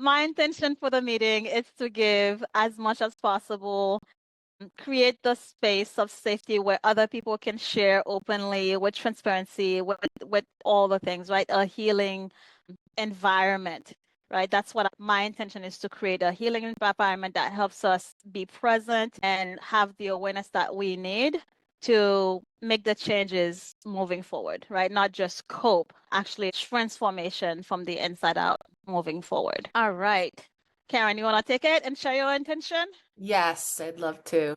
my intention for the meeting is to give as much as possible, create the space of safety where other people can share openly with transparency, with all the things, right? A healing environment, right? That's what my intention is, to create a healing environment that helps us be present and have the awareness that we need to make the changes moving forward, right? Not just cope, actually transformation from the inside out moving forward. All right. Karen, you want to take it and share your intention? Yes, I'd love to.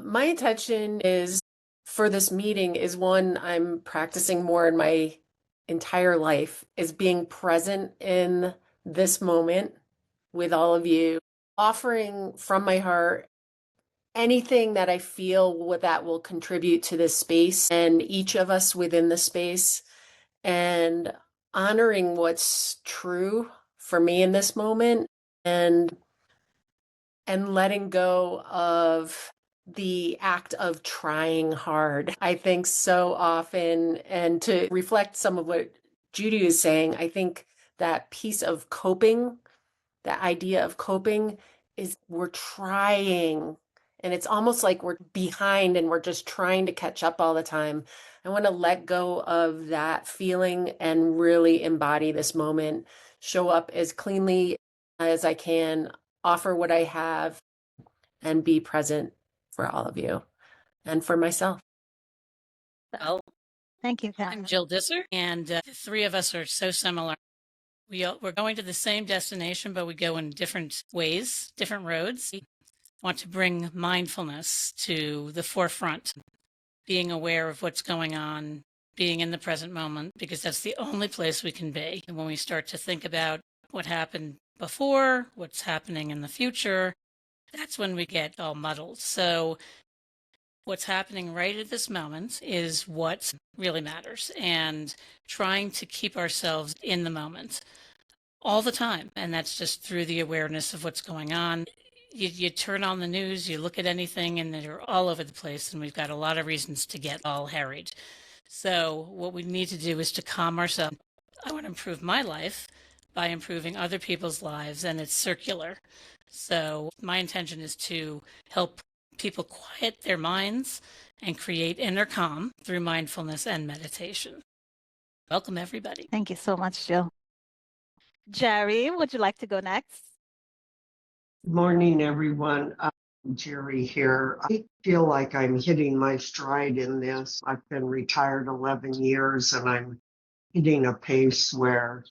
My intention is for this meeting is one I'm practicing more in my entire life, is being present in this moment with all of you, offering from my heart anything that I feel that will contribute to this space and each of us within the space, and honoring what's true for me in this moment, and letting go of the act of trying hard. I think so often, and to reflect some of what Judy is saying, I think that piece of coping, that idea of coping, is we're trying, and it's almost like we're behind and we're just trying to catch up all the time. I want to let go of that feeling and really embody this moment, show up as cleanly as I can, offer what I have, and be present for all of you and for myself. Well, Thank you, I'm Karen. Jill Disser, and the three of us are so similar. We're going to the same destination, but we go in different ways, different roads. We want to bring mindfulness to the forefront, being aware of what's going on, being in the present moment, because that's the only place we can be. And when we start to think about what happened before, what's happening in the future, that's when we get all muddled. So what's happening right at this moment is what really matters, and trying to keep ourselves in the moment all the time. And that's just through the awareness of what's going on. You turn on the news, you look at anything, and they're all over the place, and we've got a lot of reasons to get all harried. So what we need to do is to calm ourselves. I want to improve my life by improving other people's lives, and it's circular. So my intention is to help people quiet their minds and create inner calm through mindfulness and meditation. Welcome, everybody. Thank you so much, Jill. Jerry, would you like to go next? Good morning, everyone. Jerry here. I feel like I'm hitting my stride in this. I've been retired 11 years and I'm hitting a pace where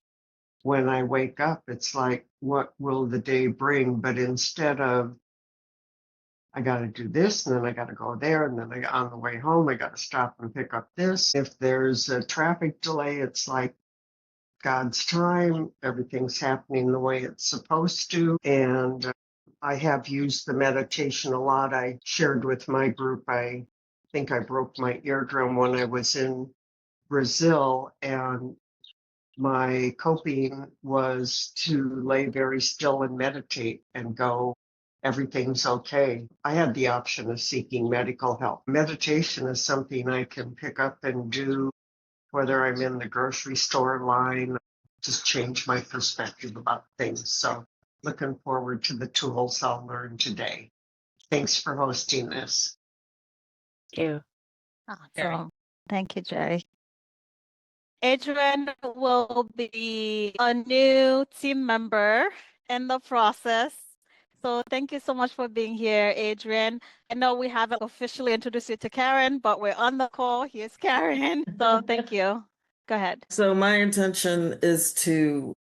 when I wake up, it's like, what will the day bring? But instead of, I got to do this and then I got to go there and then on the way home, I got to stop and pick up this. If there's a traffic delay, it's like God's time. Everything's happening the way it's supposed to. And I have used the meditation a lot. I shared with my group, I think I broke my eardrum when I was in Brazil, and my coping was to lay very still and meditate and go, everything's okay. I had the option of seeking medical help. Meditation is something I can pick up and do, whether I'm in the grocery store line, just change my perspective about things. So looking forward to the tools I'll learn today. Thanks for hosting this. Thank you. Awesome. Thank you, Jerry. Adrian will be a new team member in the process. So thank you so much for being here, Adrian. I know we haven't officially introduced you to Karen, but we're on the call. Here's Karen. So thank you. Go ahead. So my intention is to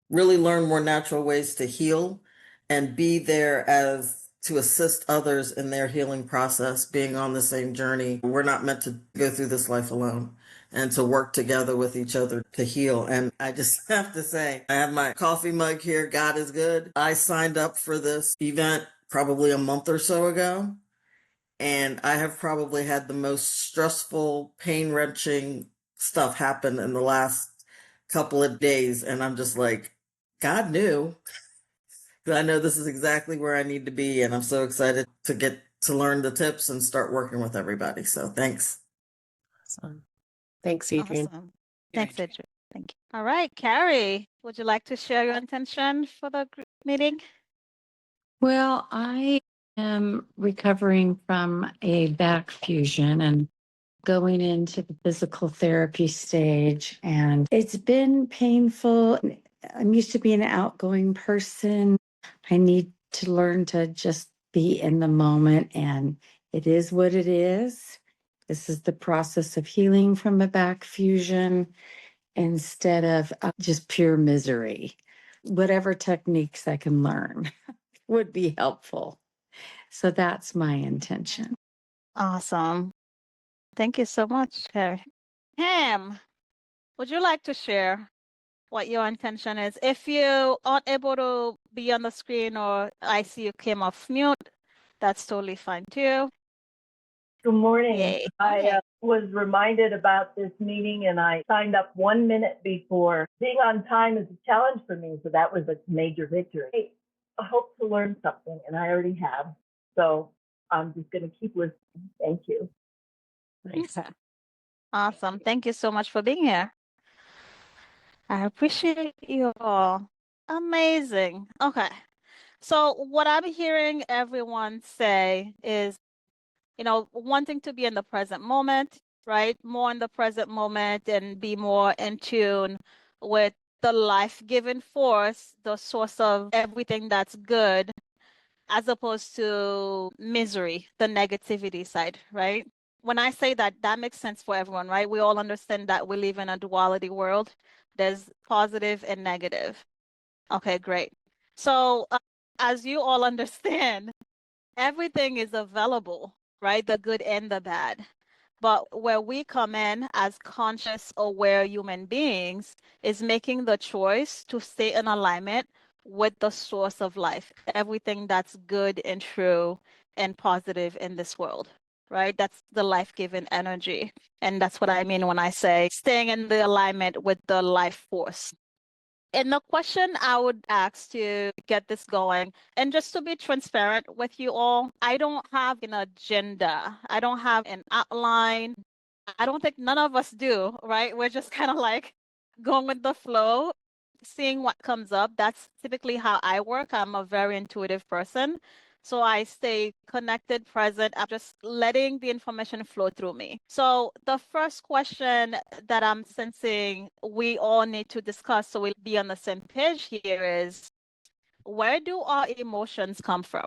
really learn more natural ways to heal and be there as to assist others in their healing process, being on the same journey. We're not meant to go through this life alone, and to work together with each other to heal. And I just have to say, I have my coffee mug here. God is good. I signed up for this event probably a month or so ago, and I have probably had the most stressful, pain-wrenching stuff happen in the last couple of days. And I'm just like, God knew. Because I know this is exactly where I need to be. And I'm so excited to get to learn the tips and start working with everybody. So thanks. Awesome. Thanks, Adrian. Awesome. Thanks, Adrian. Thank you. All right, Carrie, Would you like to share your intention for the meeting? Well, I am recovering from a back fusion and going into the physical therapy stage, and it's been painful. I'm used to being an outgoing person. I need to learn to just be in the moment, and it is what it is. This is the process of healing from a back fusion instead of just pure misery. Whatever techniques I can learn would be helpful. So that's my intention. Awesome. Thank you so much, Carrie. Pam, would you like to share what your intention is? If you aren't able to be on the screen or I see you came off mute, that's totally fine too. Good morning. Yay. I was reminded about this meeting and I signed up 1 minute before. Being on time is a challenge for me, so that was a major victory. I hope to learn something, and I already have. So I'm just going to keep listening. Thank you. Thanks. Awesome. Thank you so much for being here. I appreciate you all. Amazing. Okay. So what I'm hearing everyone say is, wanting to be in the present moment, right? More in the present moment and be more in tune with the life-giving force, the source of everything that's good, as opposed to misery, the negativity side, right? When I say that, that makes sense for everyone, right? We all understand that we live in a duality world. There's positive and negative. Okay, great. So as you all understand, everything is available, right? The good and the bad. But where we come in as conscious, aware human beings is making the choice to stay in alignment with the source of life, everything that's good and true and positive in this world, right? That's the life-giving energy. And that's what I mean when I say staying in the alignment with the life force. And the question I would ask to get this going, and just to be transparent with you all, I don't have an agenda. I don't have an outline. I don't think none of us do, right? We're just kind of like going with the flow, seeing what comes up. That's typically how I work. I'm a very intuitive person. So I stay connected, present. I'm just letting the information flow through me. So the first question that I'm sensing we all need to discuss so we'll be on the same page here is, where do our emotions come from?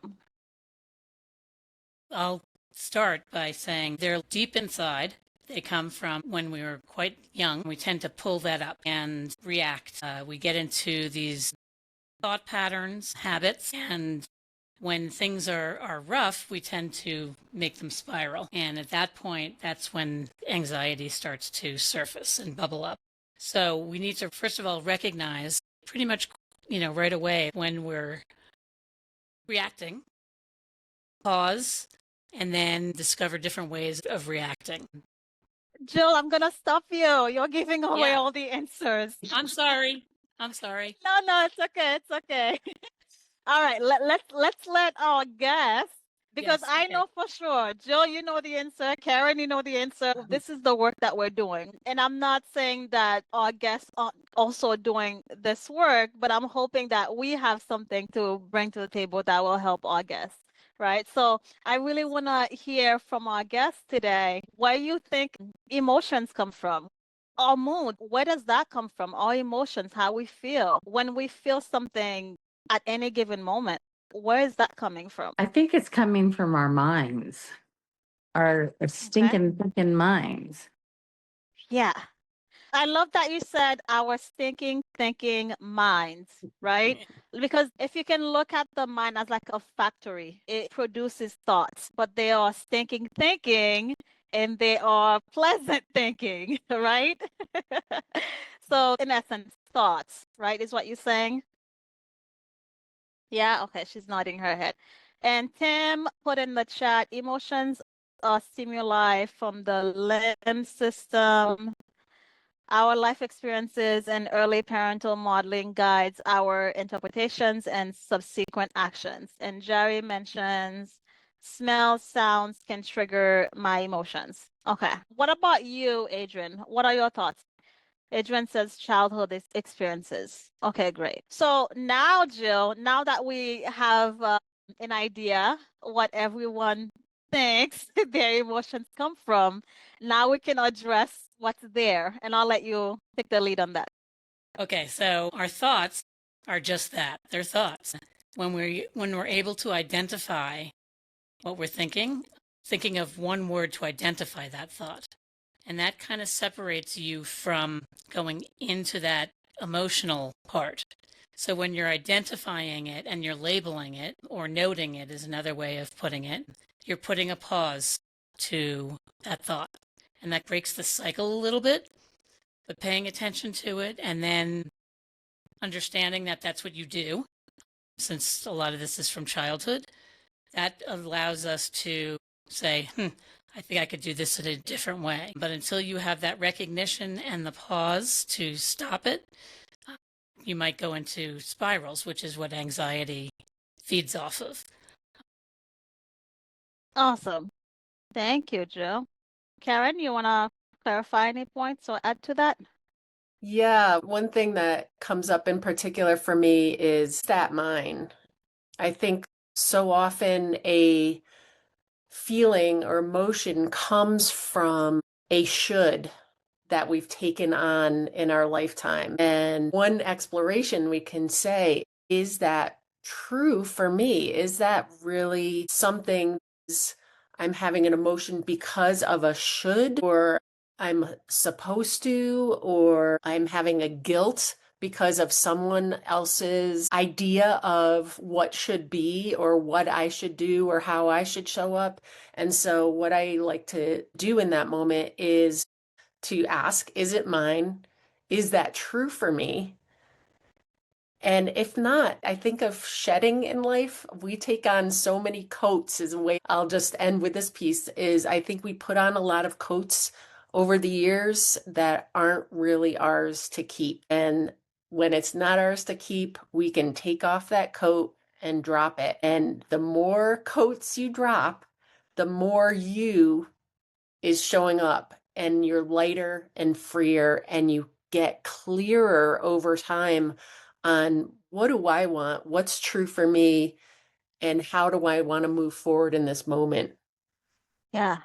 I'll start by saying they're deep inside. They come from when we were quite young. We tend to pull that up and react. We get into these thought patterns, habits, and when things are rough, we tend to make them spiral. And at that point, that's when anxiety starts to surface and bubble up. So we need to, first of all, recognize pretty much, right away when we're reacting, pause, and then discover different ways of reacting. Jill, I'm gonna stop you. You're giving away Yeah. all the answers. I'm sorry. No, it's okay. It's okay. All right, let's let our guest, because Yes, I okay. know for sure, Jill, you know the answer, Karen, you know the answer. This is the work that we're doing. And I'm not saying that our guests aren't also doing this work, but I'm hoping that we have something to bring to the table that will help our guests, right? So I really want to hear from our guests today where you think emotions come from. Our mood, where does that come from? Our emotions, how we feel. When we feel something at any given moment, where is that coming from? I think it's coming from our minds, our stinking thinking minds. Yeah. I love that you said our stinking thinking minds, right? Because if you can look at the mind as like a factory, it produces thoughts, but they are stinking thinking and they are pleasant thinking, right? So in essence, thoughts, right, is what you're saying? Yeah, okay, she's nodding her head. And Tim put in the chat, emotions are stimuli from the limb system. Our life experiences and early parental modeling guides our interpretations and subsequent actions. And Jerry mentions smells, sounds can trigger my emotions. Okay. What about you, Adrian? What are your thoughts? Adrian says childhood experiences. Okay, great. So now, Jill, now that we have an idea what everyone thinks their emotions come from, now we can address what's there, and I'll let you take the lead on that. Okay, so our thoughts are just that. They're thoughts. When we're able to identify what we're thinking of one word to identify that thought. And that kind of separates you from going into that emotional part. So when you're identifying it and you're labeling it, or noting it is another way of putting it, you're putting a pause to that thought. And that breaks the cycle a little bit, but paying attention to it and then understanding that that's what you do, since a lot of this is from childhood, that allows us to say, I think I could do this in a different way. But until you have that recognition and the pause to stop it, you might go into spirals, which is what anxiety feeds off of. Awesome. Thank you, Jill. Karen, you want to clarify any points or add to that? Yeah, one thing that comes up in particular for me is that mind. I think so often a feeling or emotion comes from a should that we've taken on in our lifetime. And one exploration we can say, is that true for me? Is that really something I'm having an emotion because of a should, or I'm supposed to, or I'm having a guilt because of someone else's idea of what should be or what I should do or how I should show up? And so what I like to do in that moment is to ask, is it mine? Is that true for me? And if not, I think of shedding in life. We take on so many coats is a way. I'll just end with this piece is I think we put on a lot of coats over the years that aren't really ours to keep. And when it's not ours to keep, we can take off that coat and drop it. And the more coats you drop, the more you is showing up, and you're lighter and freer, and you get clearer over time on what do I want, what's true for me, and how do I want to move forward in this moment. Yeah.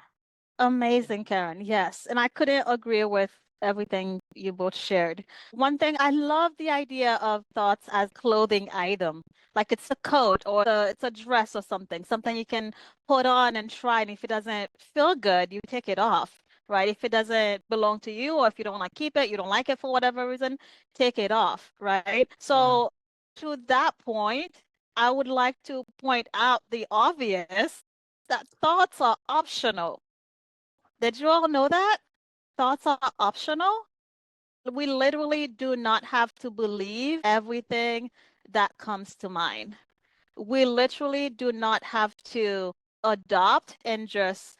Amazing, Karen. Yes. And I couldn't agree with everything you both shared. One thing, I love the idea of thoughts as clothing item. Like it's a coat or it's a dress or something you can put on and try. And if it doesn't feel good, you take it off, right? If it doesn't belong to you, or if you don't want to keep it, you don't like it for whatever reason, take it off, right? So to that point, I would like to point out the obvious that thoughts are optional. Did you all know that? Thoughts are optional. We literally do not have to believe everything that comes to mind. We literally do not have to adopt and just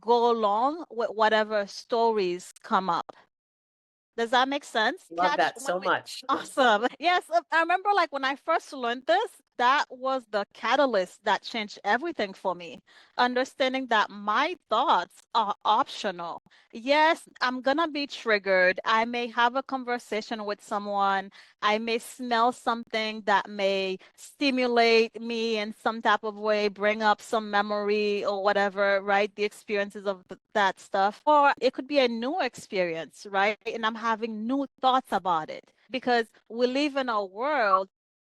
go along with whatever stories come up. Does that make sense? Love that so much. Awesome. Yes, I remember like when I first learned this, that was the catalyst that changed everything for me. Understanding that my thoughts are optional. Yes, I'm gonna be triggered. I may have a conversation with someone. I may smell something that may stimulate me in some type of way, bring up some memory or whatever, right? The experiences of that stuff. Or it could be a new experience, right? And I'm having new thoughts about it because we live in a world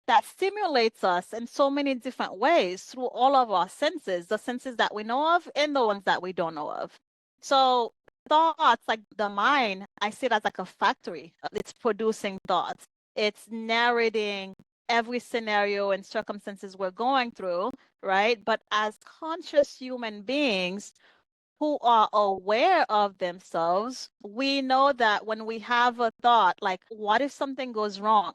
that stimulates us in so many different ways through all of our senses, the senses that we know of and the ones that we don't know of. So thoughts, like the mind, I see it as like a factory. It's producing thoughts. It's narrating every scenario and circumstances we're going through, right? But as conscious human beings who are aware of themselves, we know that when we have a thought, like, what if something goes wrong?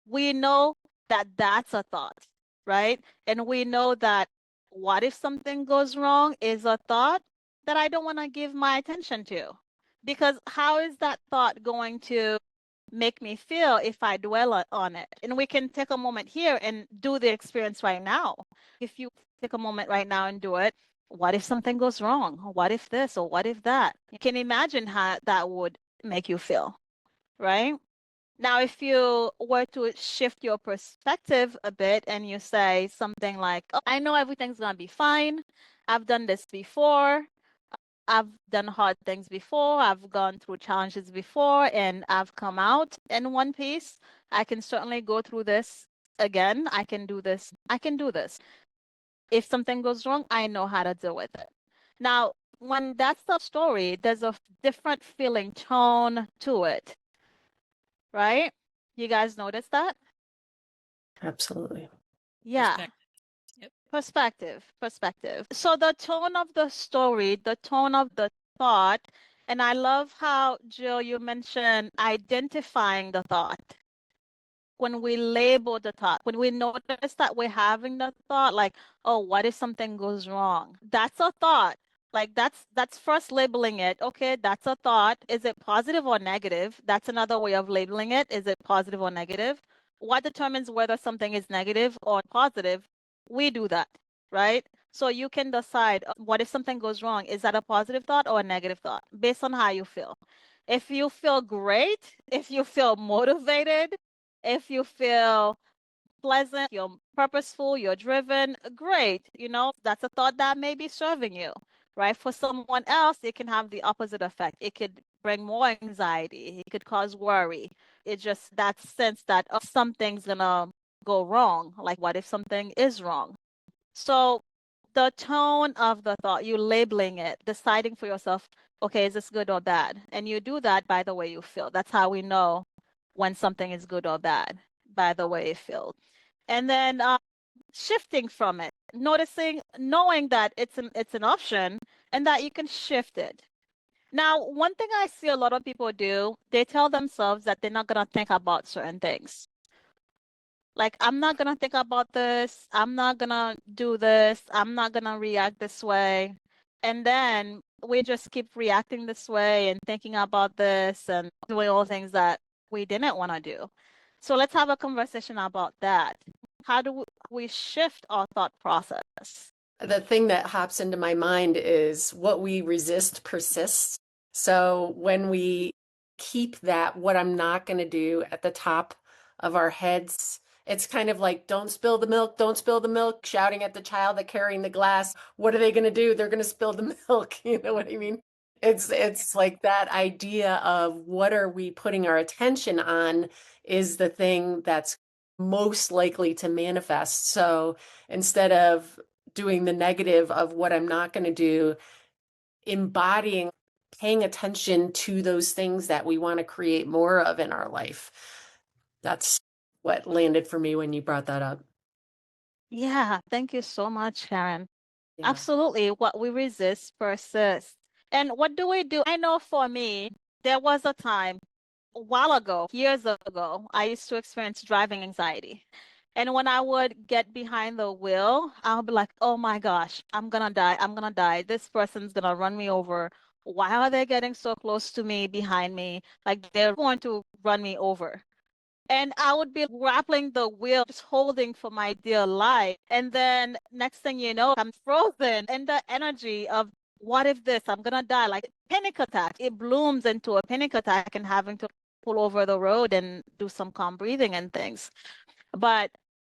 We know that that's a thought, right? And we know that what if something goes wrong is a thought that I don't want to give my attention to. Because how is that thought going to make me feel if I dwell on it? And we can take a moment here and do the experience right now. If you take a moment right now and do it, what if something goes wrong? What if this or what if that? You can imagine how that would make you feel. right? Now, if you were to shift your perspective a bit and you say something like, oh, I know everything's going to be fine. I've done this before. I've done hard things before. I've gone through challenges before and I've come out in one piece. I can certainly go through this again. I can do this. I can do this. If something goes wrong, I know how to deal with it. Now, when that's the story, there's a different feeling tone to it, right? You guys notice that? Absolutely. Yeah. Perspective. Yep. Perspective. So the tone of the story, the tone of the thought, and I love how, Jill, you mentioned identifying the thought. When we label the thought, when we notice that we're having the thought, like, oh, what if something goes wrong? That's a thought. Like that's first labeling it. Okay, that's a thought. Is it positive or negative? That's another way of labeling it. Is it positive or negative? What determines whether something is negative or positive? We do that, right? So you can decide what if something goes wrong? Is that a positive thought or a negative thought based on how you feel? If you feel great, if you feel motivated, if you feel pleasant, you're purposeful, you're driven, great. That's a thought that may be serving you, right? For someone else, it can have the opposite effect. It could bring more anxiety, it could cause worry. It's just that sense that something's gonna go wrong. Like, what if something is wrong? So, the tone of the thought, you labeling it, deciding for yourself, okay, is this good or bad? And you do that by the way you feel. That's how we know when something is good or bad, by the way it feels. And then shifting from it, noticing, knowing that it's an option and that you can shift it. Now, one thing I see a lot of people do, they tell themselves that they're not gonna think about certain things. Like, I'm not gonna think about this, I'm not gonna do this, I'm not gonna react this way. And then we just keep reacting this way and thinking about this and doing all things that we didn't want to do. So let's have a conversation about that. How do we shift our thought process? The thing that hops into my mind is what we resist persists. So when we keep that, what I'm not going to do at the top of our heads, it's kind of like, don't spill the milk, don't spill the milk, shouting at the child that carrying the glass. What are they going to do? They're going to spill the milk. You know what I mean? It's like that idea of what are we putting our attention on is the thing that's most likely to manifest. So instead of doing the negative of what I'm not going to do, embodying, paying attention to those things that we want to create more of in our life. That's what landed for me when you brought that up. Yeah, thank you so much, Karen. Yeah. Absolutely. What we resist persists. And what do we do? I know for me, there was a time a while ago, years ago, I used to experience driving anxiety. And when I would get behind the wheel, I'll be like, oh my gosh, I'm gonna die. I'm gonna die. This person's gonna run me over. Why are they getting so close to me behind me? Like, they're going to run me over. And I would be grappling the wheel, just holding for my dear life. And then next thing you know, I'm frozen. And the energy of what if this? I'm gonna die. Like, panic attack. It blooms into a panic attack and having to pull over the road and do some calm breathing and things. But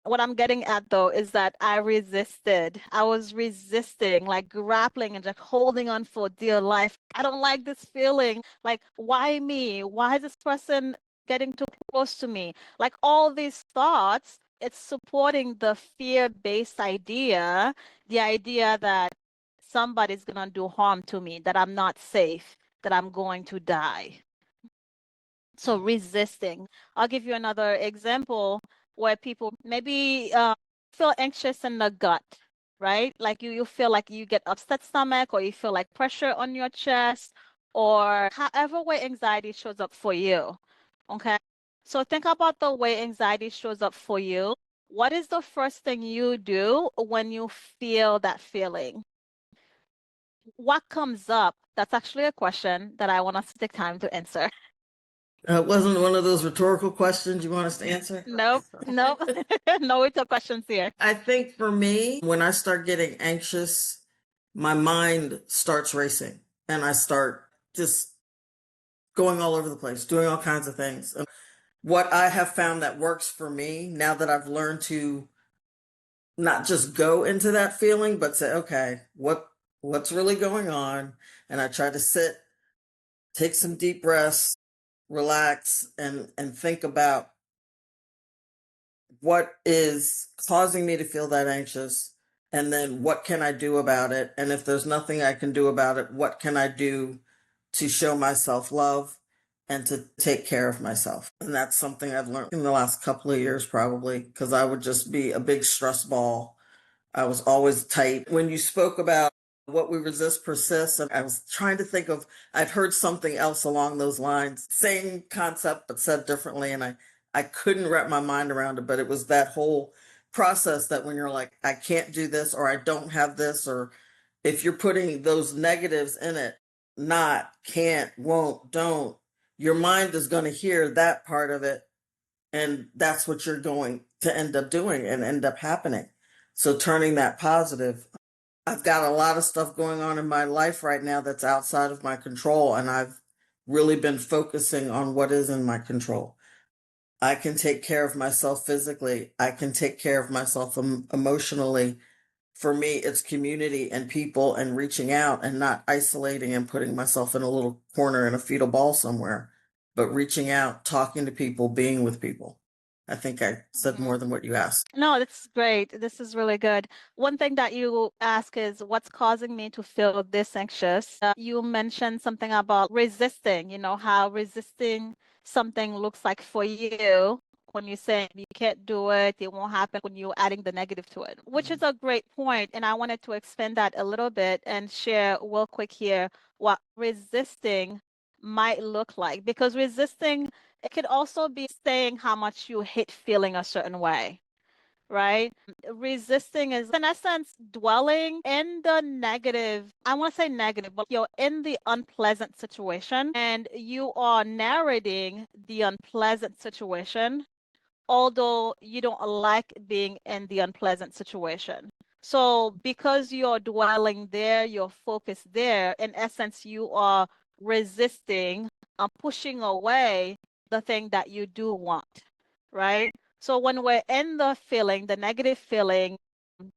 what I'm getting at though is that I resisted. I was resisting, like grappling and just holding on for dear life. I don't like this feeling. Like, why me? Why is this person getting too close to me? Like, all these thoughts, it's supporting the fear-based idea, the idea that somebody's gonna do harm to me, that I'm not safe, that I'm going to die. So resisting. I'll give you another example where people maybe feel anxious in the gut, right? Like you feel like you get upset stomach or you feel like pressure on your chest or however way anxiety shows up for you. Okay. So think about the way anxiety shows up for you. What is the first thing you do when you feel that feeling? What comes up? That's actually a question that I want us to take time to answer. Wasn't one of those rhetorical questions you want us to answer? Nope. No it's a questions here. I think for me, when I start getting anxious, my mind starts racing and I start just going all over the place, doing all kinds of things. And what I have found that works for me now that I've learned to not just go into that feeling, but say, okay, what's really going on? And I try to sit, take some deep breaths, relax, and think about what is causing me to feel that anxious, and then what can I do about it? And if there's nothing I can do about it, what can I do to show myself love and to take care of myself? And that's something I've learned in the last couple of years, probably, because I would just be a big stress ball. I was always tight. When you spoke about what we resist persists, and I was trying to think of, I'd heard something else along those lines, same concept, but said differently. And I couldn't wrap my mind around it, but it was that whole process that when you're like, I can't do this, or I don't have this, or if you're putting those negatives in it, not, can't, won't, don't, your mind is going to hear that part of it. And that's what you're going to end up doing and end up happening. So turning that positive. I've got a lot of stuff going on in my life right now that's outside of my control, and I've really been focusing on what is in my control. I can take care of myself physically. I can take care of myself emotionally. For me, it's community and people and reaching out and not isolating and putting myself in a little corner in a fetal ball somewhere, but reaching out, talking to people, being with people. I think I said more than what you asked. No, that's great. This is really good. One thing that you ask is what's causing me to feel this anxious? You mentioned something about resisting, how resisting something looks like for you when you say you can't do it, it won't happen when you're adding the negative to it, which is a great point. And I wanted to expand that a little bit and share real quick here what resisting might look like, because resisting, it could also be saying how much you hate feeling a certain way, right? Resisting is, in essence, dwelling in the negative. I want to say negative, but you're in the unpleasant situation and you are narrating the unpleasant situation, although you don't like being in the unpleasant situation. So because you're dwelling there, you're focused there, in essence, you are resisting, pushing away the thing that you do want, right? So when we're in the feeling, the negative feeling,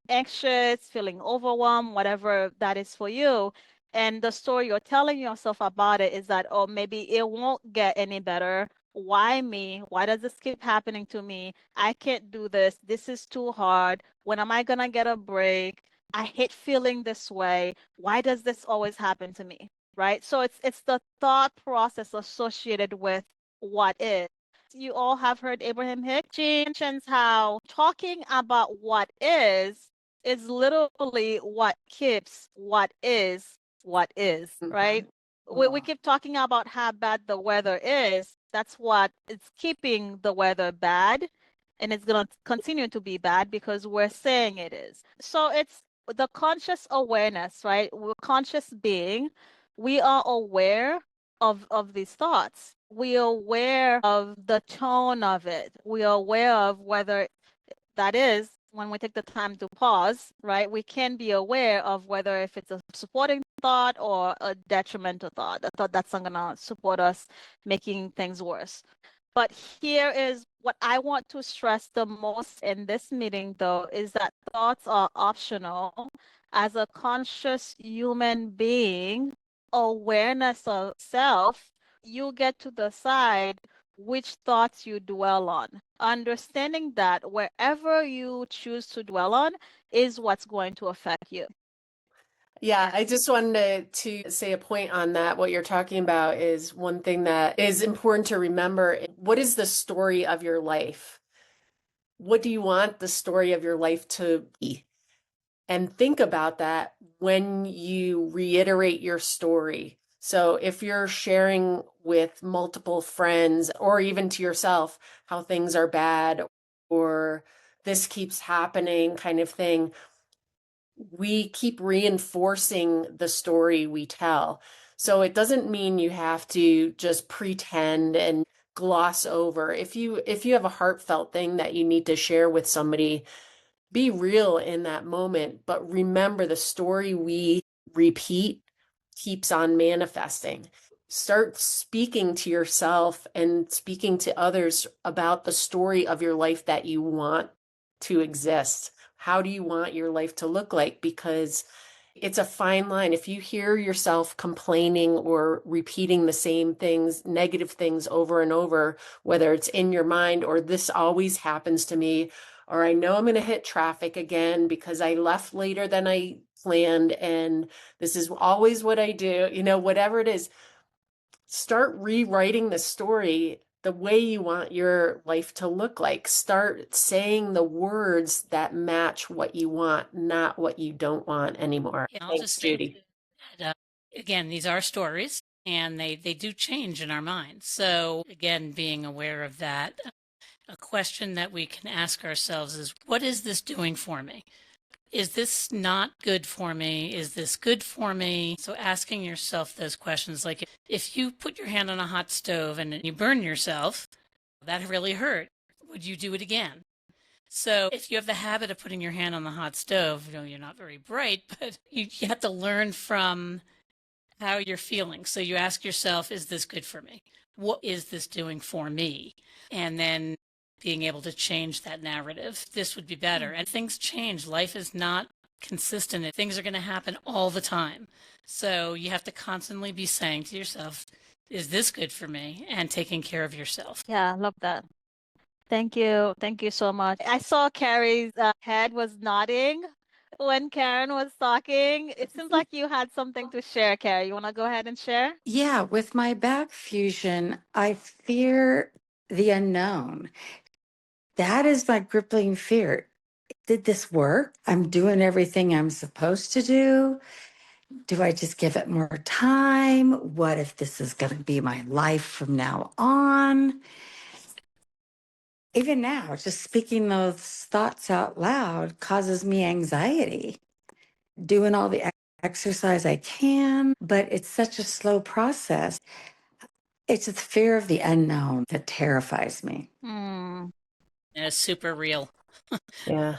anxious, feeling overwhelmed, whatever that is for you, and the story you're telling yourself about it is that, oh, maybe it won't get any better. Why me? Why does this keep happening to me? I can't do this. This is too hard. When am I gonna get a break? I hate feeling this way. Why does this always happen to me? Right? So it's the thought process associated with what is. You all have heard Abraham Hicks. She mentions how talking about what is literally what keeps what is, right? We keep talking about how bad the weather is. That's what is keeping the weather bad. And it's going to continue to be bad because we're saying it is. So it's the conscious awareness, right? We're conscious being. We are aware of these thoughts. We are aware of the tone of it. We are aware of whether that is when we take the time to pause, right? We can be aware of whether if it's a supporting thought or a detrimental thought, a thought that's not gonna support us, making things worse. But here is what I want to stress the most in this meeting, though, is that thoughts are optional. As a conscious human being, awareness of self, you get to decide which thoughts you dwell on. Understanding that wherever you choose to dwell on is what's going to affect you. Yeah, I just wanted to say a point on that. What you're talking about is one thing that is important to remember. What is the story of your life? What do you want the story of your life to be? And think about that when you reiterate your story. So if you're sharing with multiple friends or even to yourself how things are bad or this keeps happening kind of thing, we keep reinforcing the story we tell. So it doesn't mean you have to just pretend and gloss over. If you have a heartfelt thing that you need to share with somebody, be real in that moment, but remember the story we repeat keeps on manifesting. start speaking to yourself and speaking to others about the story of your life that you want to exist. How do you want your life to look like? Because it's a fine line. If you hear yourself complaining or repeating the same things, negative things over and over, whether it's in your mind or this always happens to me, or I know I'm going to hit traffic again because I left later than I planned and this is always what I do, whatever it is, start rewriting the story the way you want your life to look like. Start saying the words that match what you want, not what you don't want anymore. Yeah, I'll Thanks, just say Judy. that, again, these are stories and they do change in our minds. So again, being aware of that, a question that we can ask ourselves is, what is this doing for me? Is this not good for me? Is this good for me? So asking yourself those questions, like if you put your hand on a hot stove and you burn yourself, that really hurt. Would you do it again? So if you have the habit of putting your hand on the hot stove, you're not very bright, but you have to learn from how you're feeling. So you ask yourself, is this good for me? What is this doing for me? And then being able to change that narrative. This would be better. And things change. Life is not consistent. Things are going to happen all the time. So you have to constantly be saying to yourself, is this good for me? And taking care of yourself. Yeah, I love that. Thank you. Thank you so much. I saw Carrie's head was nodding when Karen was talking. It seems like you had something to share, Carrie. You want to go ahead and share? Yeah, with my back fusion, I fear the unknown. That is my crippling fear. Did this work? I'm doing everything I'm supposed to do. Do I just give it more time? What if this is going to be my life from now on? Even now, just speaking those thoughts out loud causes me anxiety. Doing all the exercise I can, but it's such a slow process. It's the fear of the unknown that terrifies me. Mm. And it's super real. Yeah.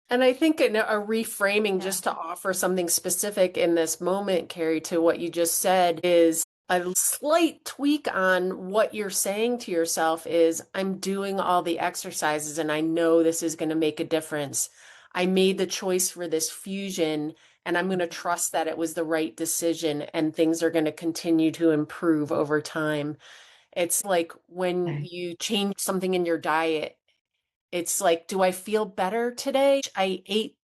And I think a reframing, Yeah. just to offer something specific in this moment, Carrie, to what you just said, is a slight tweak on what you're saying to yourself is, I'm doing all the exercises and I know this is going to make a difference. I made the choice for this fusion and I'm going to trust that it was the right decision and things are going to continue to improve over time. It's like when Okay. you change something in your diet, it's like, do I feel better today? I ate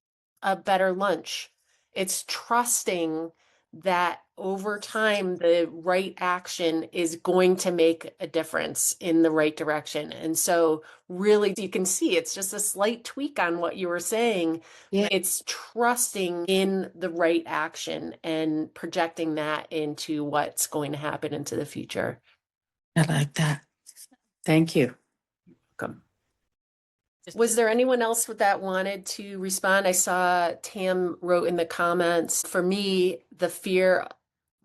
a better lunch. It's trusting that over time, the right action is going to make a difference in the right direction. And so, really, you can see it's just a slight tweak on what you were saying. Yeah. It's trusting in the right action and projecting that into what's going to happen into the future. I like that. Thank you. Welcome. Was there anyone else that wanted to respond? I saw Tam wrote in the comments, for me, the fear,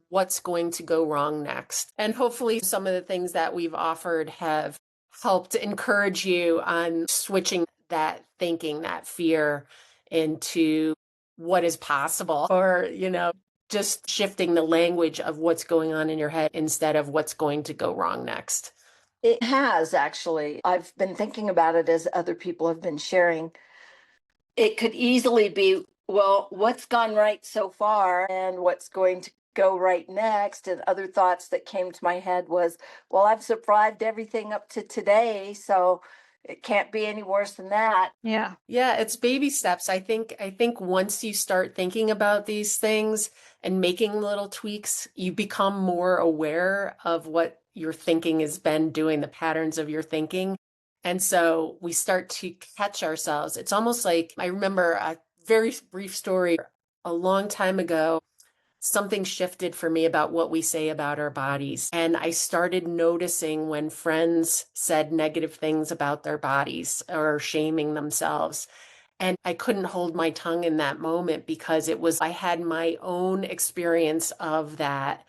what's going to go wrong next? And hopefully some of the things that we've offered have helped encourage you on switching that thinking, that fear into what is possible, or, just shifting the language of what's going on in your head instead of what's going to go wrong next. It has actually. I've been thinking about it as other people have been sharing. It could easily be, well, what's gone right so far and what's going to go right next? And other thoughts that came to my head was, well, I've survived everything up to today, so it can't be any worse than that. Yeah. Yeah, it's baby steps. I think once you start thinking about these things and making little tweaks, you become more aware of what your thinking has been doing, the patterns of your thinking. And so we start to catch ourselves. It's almost like, I remember a very brief story a long time ago. Something shifted for me about what we say about our bodies. And I started noticing when friends said negative things about their bodies or shaming themselves. And I couldn't hold my tongue in that moment because I had my own experience of that.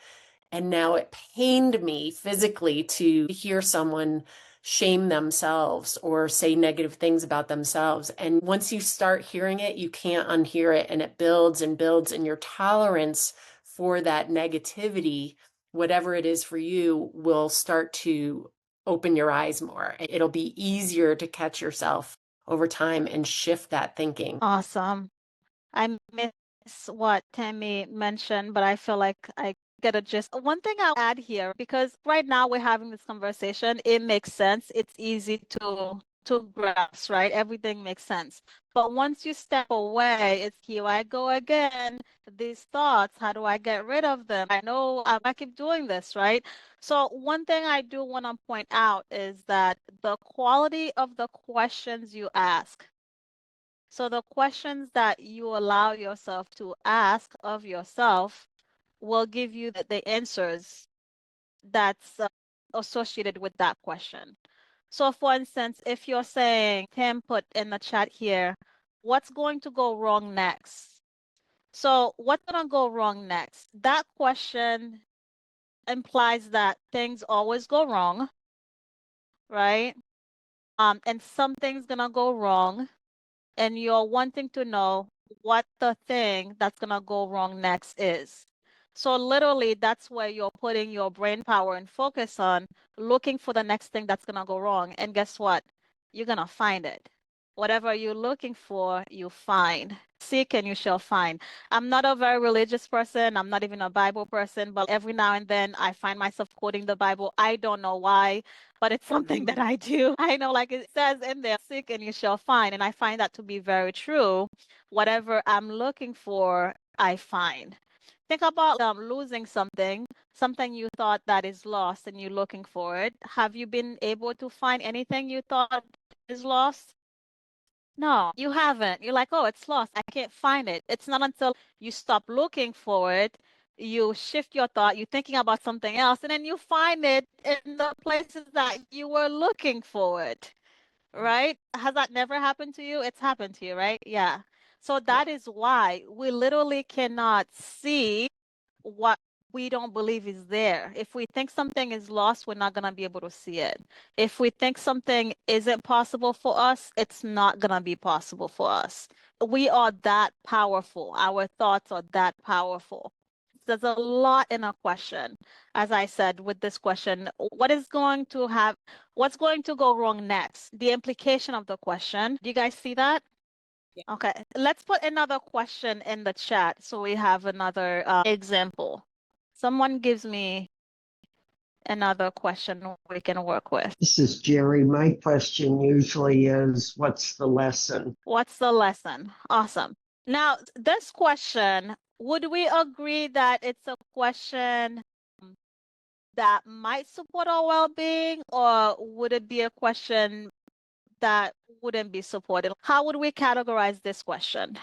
And now it pained me physically to hear someone shame themselves or say negative things about themselves. And once you start hearing it, you can't unhear it. And it builds and builds, and your tolerance for that negativity whatever it is for you will start to open your eyes more. It'll be easier to catch yourself over time and shift that thinking. Awesome. I miss what Tammy mentioned, but I feel like I get a gist. One thing I'll add here, because right now we're having this conversation, it makes sense. It's easy to grasp, right? Everything makes sense. But once you step away, it's here I go again. These thoughts, how do I get rid of them? I know I keep doing this, right? So one thing I do want to point out is that the quality of the questions you ask. So the questions that you allow yourself to ask of yourself will give you the answers that's associated with that question. So for instance, if you're saying, Tim put in the chat here, what's going to go wrong next? So what's going to go wrong next? That question implies that things always go wrong, right? And something's going to go wrong, and you're wanting to know what the thing that's going to go wrong next is. So literally, that's where you're putting your brain power and focus on looking for the next thing that's going to go wrong. And guess what? You're going to find it. Whatever you're looking for, you find. Seek and you shall find. I'm not a very religious person. I'm not even a Bible person, but every now and then I find myself quoting the Bible. I don't know why, but it's something that I do. I know, like it says in there, seek and you shall find. And I find that to be very true. Whatever I'm looking for, I find. Think about losing something you thought that is lost and you're looking for it. Have you been able to find anything you thought is lost? No, you haven't. You're like, oh, it's lost. I can't find it. It's not until you stop looking for it, you shift your thought, you're thinking about something else, and then you find it in the places that you were looking for it, right? Has that never happened to you? It's happened to you, right? Yeah. So that is why we literally cannot see what we don't believe is there. If we think something is lost, we're not going to be able to see it. If we think something isn't possible for us, it's not going to be possible for us. We are that powerful. Our thoughts are that powerful. There's a lot in a question. As I said, with this question, what's going to go wrong next? The implication of the question. Do you guys see that? Okay, let's put another question in the chat so we have another example. Someone gives me another question we can work with. This is Jerry. My question usually is, what's the lesson? What's the lesson? Awesome. Now, this question, would we agree that it's a question that might support our well-being, or would it be a question that wouldn't be supported? How would we categorize this question?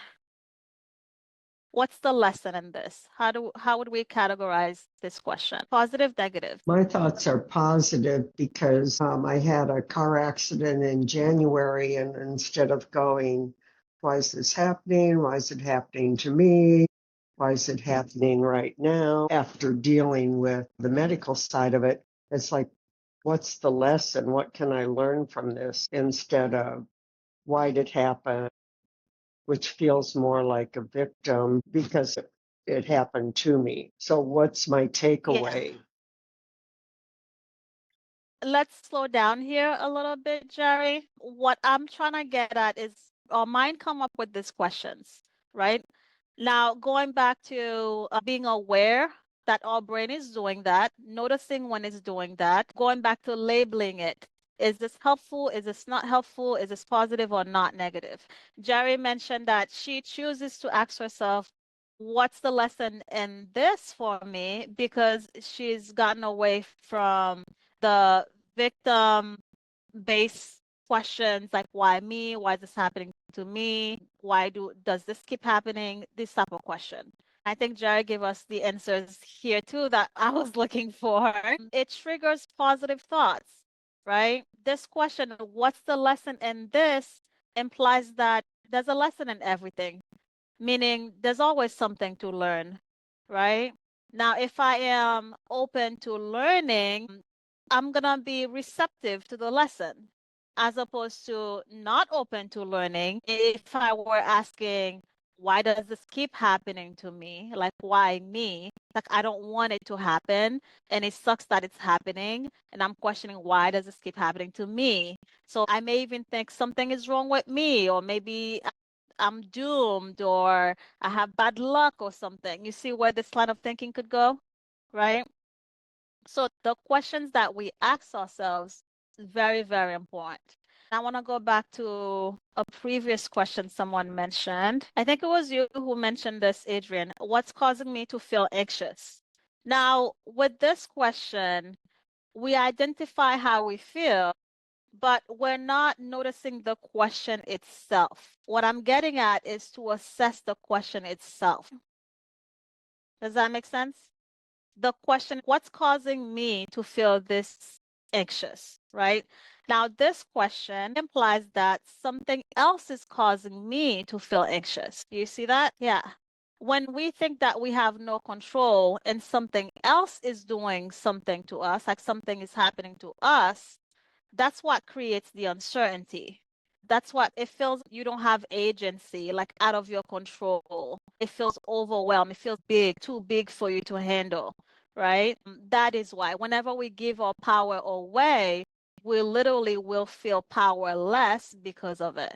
What's the lesson in this? How would we categorize this question? Positive, negative? My thoughts are positive because I had a car accident in January, and instead of going, why is this happening? Why is it happening to me? Why is it happening right now? After dealing with the medical side of it, it's like, what's the lesson? What can I learn from this instead of why did it happen? Which feels more like a victim because it happened to me. So what's my takeaway? Let's slow down here a little bit, Jerry. What I'm trying to get at is our mind come up with these questions, right? Now, going back to being aware that our brain is doing that, noticing when it's doing that, going back to labeling it. Is this helpful? Is this not helpful? Is this positive or not negative? Jerry mentioned that she chooses to ask herself, what's the lesson in this for me? Because she's gotten away from the victim-based questions like, why me? Why is this happening to me? Does this keep happening? This type of question. I think Jerry gave us the answers here too that I was looking for. It triggers positive thoughts, right? This question, what's the lesson in this, implies that there's a lesson in everything, meaning there's always something to learn, right? Now, if I am open to learning, I'm going to be receptive to the lesson, as opposed to not open to learning. If I were asking, why does this keep happening to me? Like, why me? Like, I don't want it to happen, and it sucks that it's happening. And I'm questioning, why does this keep happening to me? So I may even think something is wrong with me, or maybe I'm doomed, or I have bad luck or something. You see where this line of thinking could go, right? So the questions that we ask ourselves is very, very important. I want to go back to a previous question someone mentioned. I think it was you who mentioned this, Adrian. What's causing me to feel anxious? Now, with this question, we identify how we feel, but we're not noticing the question itself. What I'm getting at is to assess the question itself. Does that make sense? The question, what's causing me to feel this anxious, right? Now, this question implies that something else is causing me to feel anxious. Do you see that? Yeah. When we think that we have no control and something else is doing something to us, like something is happening to us, that's what creates the uncertainty. That's what it feels you don't have agency, like out of your control. It feels overwhelmed. It feels big, too big for you to handle, right? That is why whenever we give our power away, we literally will feel powerless because of it,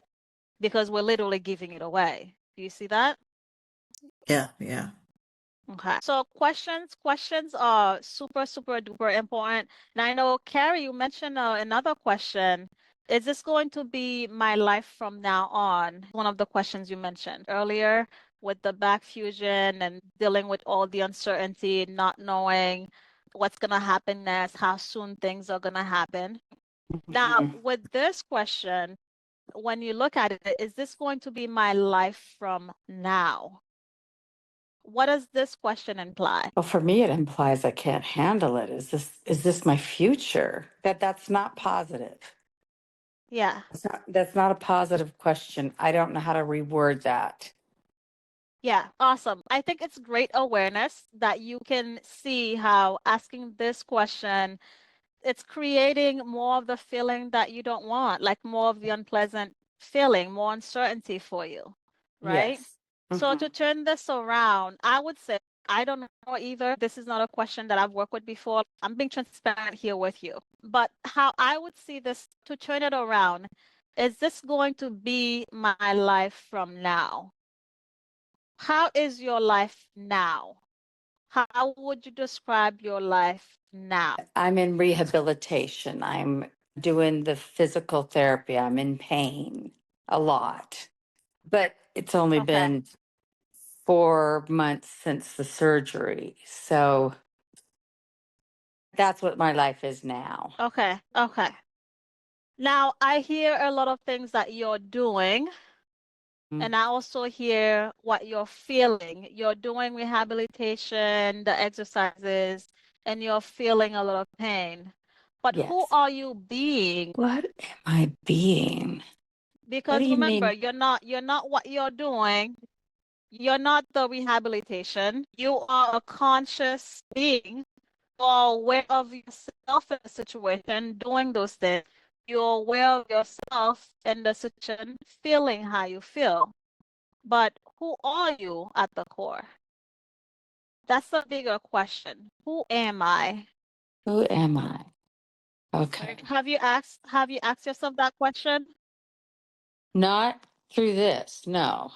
because we're literally giving it away. Do you see that? Yeah, yeah. Okay. So questions are super, super duper important. And I know, Carrie, you mentioned another question. Is this going to be my life from now on? One of the questions you mentioned earlier with the back fusion and dealing with all the uncertainty, not knowing what's going to happen next, how soon things are going to happen. Now, with this question, when you look at it, is this going to be my life from now? What does this question imply? Well, for me, it implies I can't handle it. Is this my future? That's not positive. Yeah. That's not a positive question. I don't know how to reword that. Yeah, awesome. I think it's great awareness that you can see how asking this question, it's creating more of the feeling that you don't want, like more of the unpleasant feeling, more uncertainty for you, right? Yes. So to turn this around, I would say, I don't know either. This is not a question that I've worked with before. I'm being transparent here with you. But how I would see this to turn it around, is this going to be my life from now? How is your life now? How would you describe your life now? I'm in rehabilitation. I'm doing the physical therapy. I'm in pain a lot, but it's only Okay. been 4 months since the surgery. So that's what my life is now. Okay. Okay. Now, I hear a lot of things that you're doing, and I also hear what you're feeling. You're doing rehabilitation, the exercises, and you're feeling a lot of pain. But who Yes. are you being? What am I being? Because do you remember, mean? you're not what you're doing. You're not the rehabilitation. You are a conscious being. You're aware of yourself in the situation, doing those things. You're aware of yourself in the situation, feeling how you feel. But who are you at the core? That's the bigger question. Who am I? Who am I? Okay. Have you asked yourself that question? Not through this, no.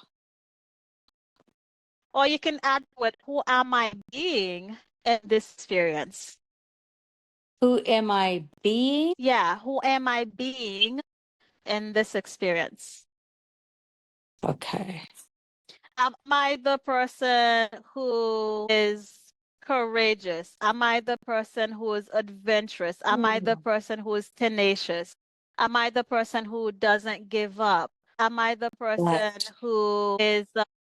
Or you can add to it, who am I being in this experience? Who am I being? Yeah, who am I being in this experience? Okay. Am I the person who is courageous? Am I the person who is adventurous? Am I the person who is tenacious? Am I the person who doesn't give up? Am I the person who is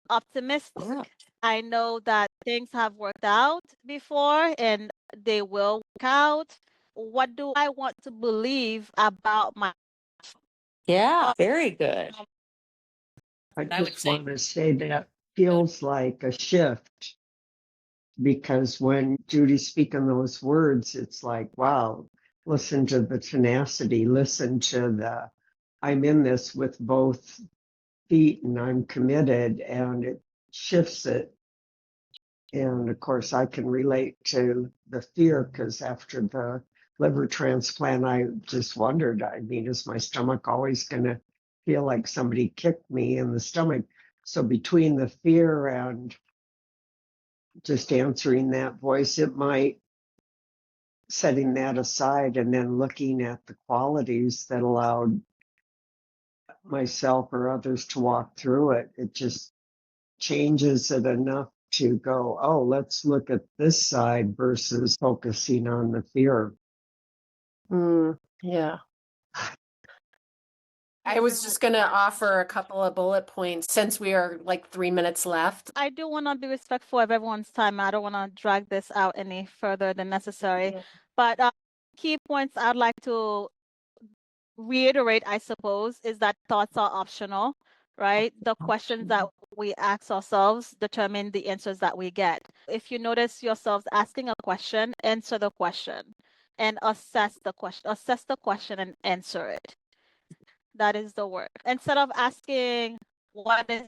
optimistic? Yeah. I know that things have worked out before and they will work out. What do I want to believe about my Yeah, very good. I I would just say want to say that feels like a shift because when Judy's speaking those words, it's like, wow, listen to the tenacity, listen to the, I'm in this with both feet and I'm committed, and it shifts it. And of course, I can relate to the fear because after the liver transplant, I just wondered, I mean, is my stomach always going to feel like somebody kicked me in the stomach? So between the fear and just answering that voice, it might, setting that aside and then looking at the qualities that allowed myself or others to walk through it, it just changes it enough to go, oh, let's look at this side versus focusing on the fear. Yeah. I was just going to offer a couple of bullet points since we are like 3 minutes left. I do want to be respectful of everyone's time. I don't want to drag this out any further than necessary. Yeah. But key points I'd like to reiterate, I suppose, is that thoughts are optional, right? The questions that we ask ourselves determine the answers that we get. If you notice yourselves asking a question, answer the question and assess the question and answer it. That is the work. Instead of asking what is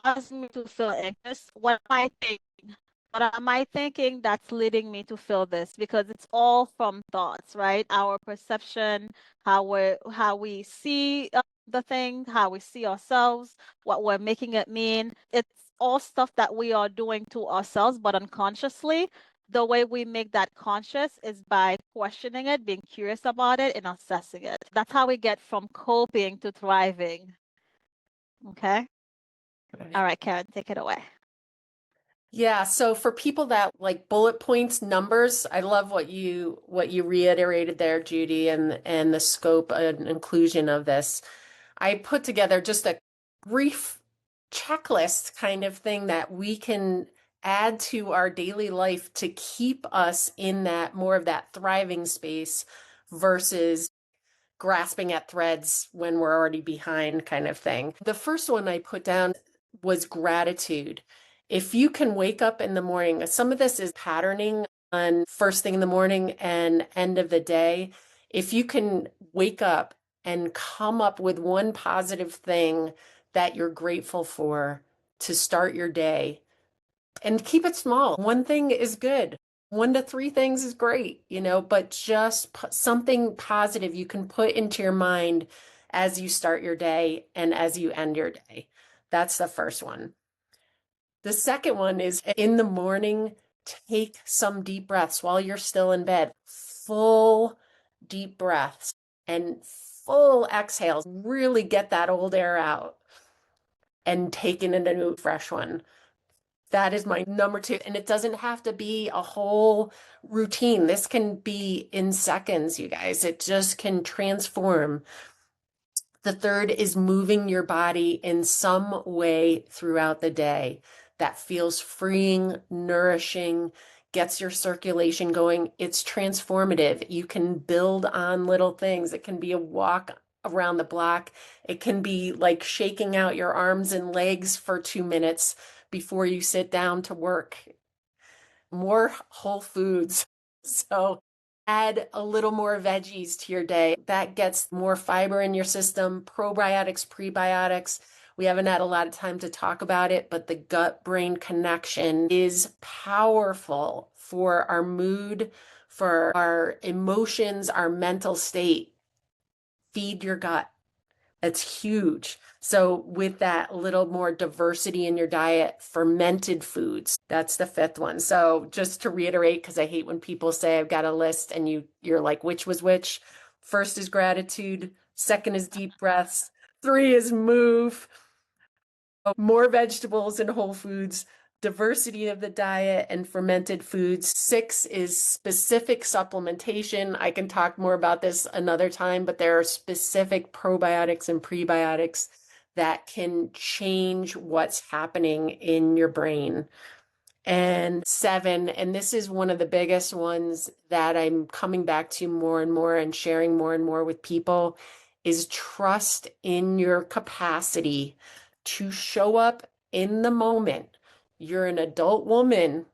causing me to feel anxious, what am I thinking? What am I thinking that's leading me to feel this? Because it's all from thoughts, right? Our perception, how we see the thing, how we see ourselves, what we're making it mean. It's all stuff that we are doing to ourselves, but unconsciously. The way we make that conscious is by questioning it, being curious about it, and assessing it. That's how we get from coping to thriving. Okay? All right, Karen, take it away. Yeah, so for people that like bullet points, numbers, I love what you reiterated there, Judy, and the scope and inclusion of this. I put together just a brief checklist kind of thing that we can add to our daily life to keep us in that more of that thriving space versus grasping at threads when we're already behind kind of thing. The first one I put down was gratitude. If you can wake up in the morning, some of this is patterning on first thing in the morning and end of the day. If you can wake up and come up with one positive thing that you're grateful for to start your day, and keep it small. One thing is good. 1 to 3 things is great, but just something positive you can put into your mind as you start your day and as you end your day. That's the first one. The second one is in the morning, take some deep breaths while you're still in bed. Full deep breaths and full exhales. Really get that old air out and take in a new fresh one. That is my number 2. And it doesn't have to be a whole routine. This can be in seconds, you guys. It just can transform. The third is moving your body in some way throughout the day that feels freeing, nourishing, gets your circulation going. It's transformative. You can build on little things. It can be a walk around the block. It can be like shaking out your arms and legs for 2 minutes before you sit down to work. More whole foods. So add a little more veggies to your day. That gets more fiber in your system, probiotics, prebiotics. We haven't had a lot of time to talk about it, but the gut-brain connection is powerful for our mood, for our emotions, our mental state. Feed your gut. That's huge. So with that little more diversity in your diet, fermented foods, that's the 5th one. So just to reiterate, because I hate when people say I've got a list and you're like, which was which? First is gratitude. 2nd is deep breaths. 3 is move. More vegetables and whole foods. Diversity of the diet and fermented foods. 6 is specific supplementation. I can talk more about this another time, but there are specific probiotics and prebiotics that can change what's happening in your brain. And 7, and this is one of the biggest ones that I'm coming back to more and more and sharing more and more with people, is trust in your capacity to show up in the moment. You're an adult woman.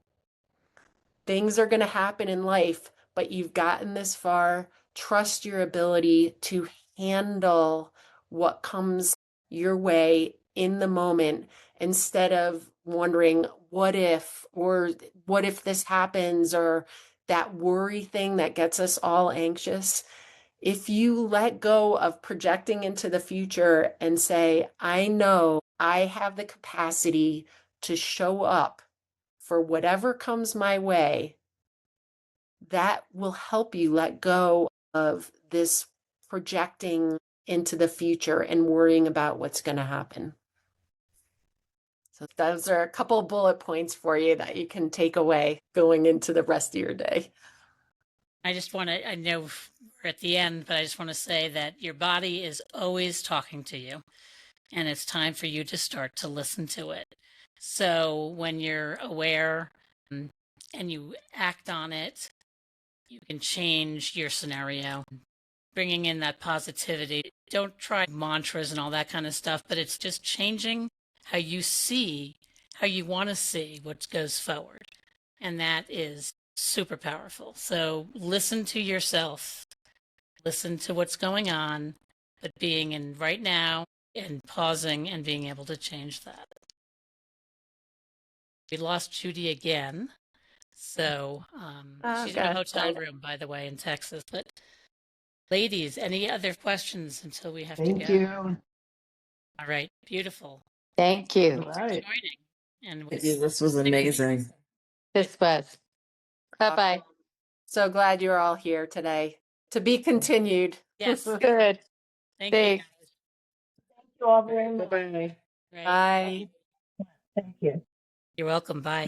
Things are going to happen in life, but you've gotten this far. Trust your ability to handle what comes your way in the moment instead of wondering, what if, or what if this happens, or that worry thing that gets us all anxious. If you let go of projecting into the future and say, I know I have the capacity to show up for whatever comes my way, that will help you let go of this projecting into the future and worrying about what's going to happen. So those are a couple of bullet points for you that you can take away going into the rest of your day. I just want to, I know we're at the end, but I just want to say that your body is always talking to you, and it's time for you to start to listen to it. So when you're aware and you act on it, you can change your scenario, bringing in that positivity. Don't try mantras and all that kind of stuff, but it's just changing how you see, how you want to see what goes forward. And that is super powerful. So listen to yourself, listen to what's going on, but being in right now and pausing and being able to change that. We lost Judy again. So she's in a hotel room, by the way, in Texas. But ladies, any other questions until we have to Thank go? you. All right, beautiful. Thank you. All right. Joining. And Thank you. This was amazing. This was. Bye-bye. So glad you're all here today. To be continued. yes, Good. thank Thanks. you. Thank you all very much. Bye-bye. Right. Bye. Thank you. You're welcome. Bye.